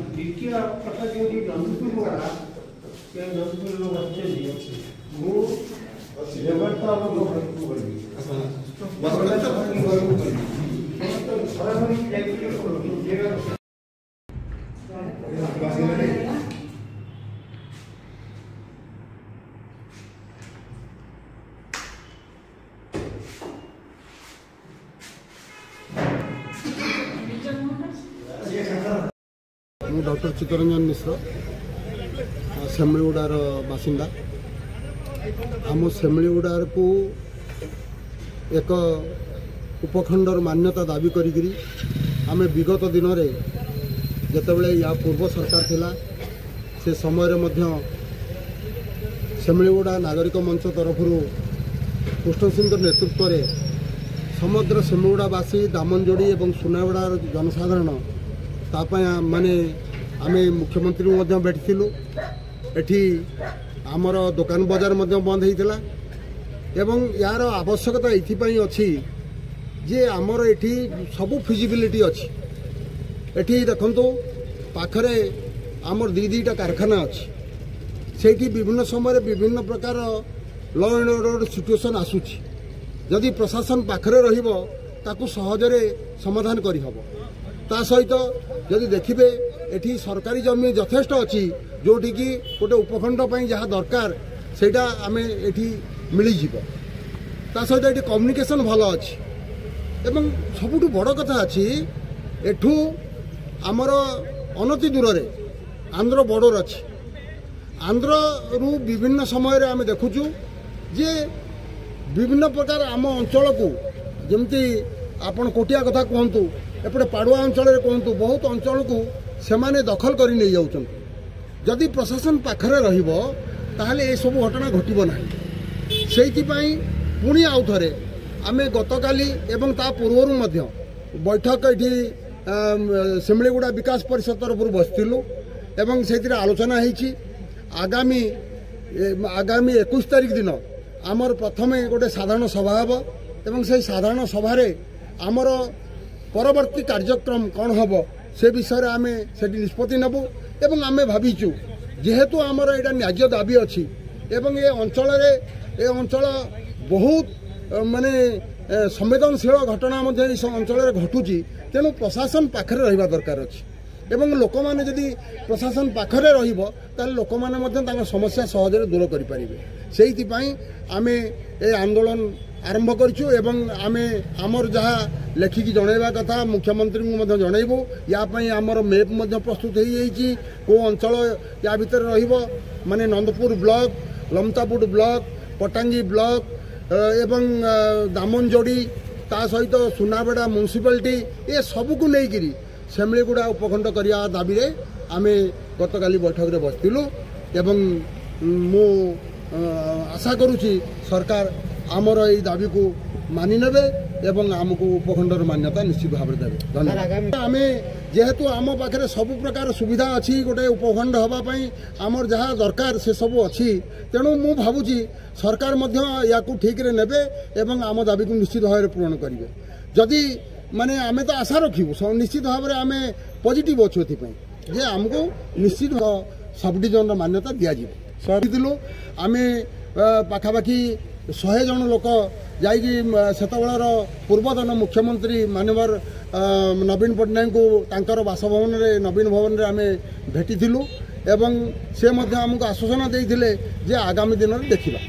द्वितीय कथा जो नंदपुर वाला नंदपुर लोग अच्छे वो डॉक्टर चित्तरंजन मिश्र सेमलीगुड़ार बासिंदा आम सेमलीगुड़ार को एक उपखंडर मान्यता दाबी करी आम विगत दिन में जितेबाला या पूर्व सरकार थिला से समय सेमलीगुड़ा नागरिक मंच तरफ कृष्ण सिंह नेतृत्व में समग्र सेमलीगुड़ावासी दामनजोड़ी और सुनाबेड़ार जनसाधारण तापाई माने आमे मुख्यमंत्री भेटिलु एठी आमर दुकान बजार बंद होता एवं यार आवश्यकता ये अच्छी जे आमर एठी सबू फिजिबिलिटी अच्छी एठी देखंतु पाखरे आमर दीटा कारखाना अच्छी सेठी विभिन्न समय विभिन्न प्रकार लॉ एंड ऑर्डर सिचुएशन आसुची जदि प्रशासन पाखरे रहिबो ताकू सहजरे समाधान करि हबो ता सहित जदि देखिबे एठी सरकारी जमी यथेष्ट अच्छी जोटी की गोटे उपखंड जहाँ दरकार सेटा आमे एठी मिल जीवो ता सहित एठी कम्युनिकेशन भल अच्छी एवं सबुठु बड़ कथा अच्छी एठू आमर अनति दूर रे आंध्र बॉर्डर अच्छी आंध्र रु विभिन्न समय आमे देखुचु जे विभिन्न प्रकार आम अंचल को जमती आपण कोटिया कथा कहतु एपटे पाड़ुआ अंचल कहतु बहुत अंचल को सेमाने दखल कर नहीं जाउछन जदि प्रशासन पाखरे रहिबो ताहले ए सब घटना घटिबो नाही सेति पई पुणी आउ थरे आमे गतकाली एवं ता पूर्वरु मध्य बैठक एठी सेमलीगुड़ा विकास परिषद तरफ बसथिलु एवं सेतिरे आलोचना हेछि आगामी 21 तारिख दिन आमर प्रथमे गोटे साधारण सभा हम एवं से साधारण सभारे आमर परवर्ती कार्यक्रम कौन हम से विषय आम से निष्पत्ति नेबू एवं आम भाविचु जेहेतु आमर यहाँ न्याज्य दाबी अच्छी एवं ये अंचल बहुत माने संवेदनशील घटना अंचल घटुची तेणु प्रशासन पाखरे रहिबा दरकार अच्छी एवं लोक मैंने जदि प्रशासन पाखरे रहिबो ताले लोक मैंने समस्या सहजरे दूर करें से आमे ए आंदोलन आरंभ करूँ एवं आमे आमर जहाँ लेखिकी जनइबा कथा मुख्यमंत्री को जनइबू यापाई आमर मैप प्रस्तुत हो कौ अंचल या भितर रहिबो माने Nandpur block लमतापुर block Patangi block एवं दामनजोड़ी ता सहित सुनाबेड़ा म्युनिसिपालिटी ये सबको लेकिरी सेमलीगुड़ा उपखंड करिया दाबी रे आमे गतकाली बैठक रे बसथिलु एवं मु आशा करुची सरकार आमर ये दाबी को मानि नेबे एवं आमको उपखंडर मान्यता निश्चित भाव में देवे धन्यवाद आम जेहेतु आम पाखे सब प्रकार सुविधा अच्छी गोटे उपखंड हाँपाई आमर जहाँ दरकार से सब अच्छी तेणु मु भावुची सरकार या ठीक रे नेबे एवं आम दाबी को निश्चित भाव में पूरण करेंगे जदि माने आमे तो आशा रखिबु निश्चित भाव में आम पॉजिटिव अच्छे जे आमको निश्चित सब डिविजन मान्यता दिज्व सरू आम पाखापाखि 100 जन लोक जाइकी सेतबेलर पूर्वतन मुख्यमंत्री मानवर नवीन पट्टनायक को तांकर बासभवन रे नवीन भवन रे आमे भेटिथिलु एवं से आमको आश्वासन देइथिले जे आगामी दिन में देखिबा।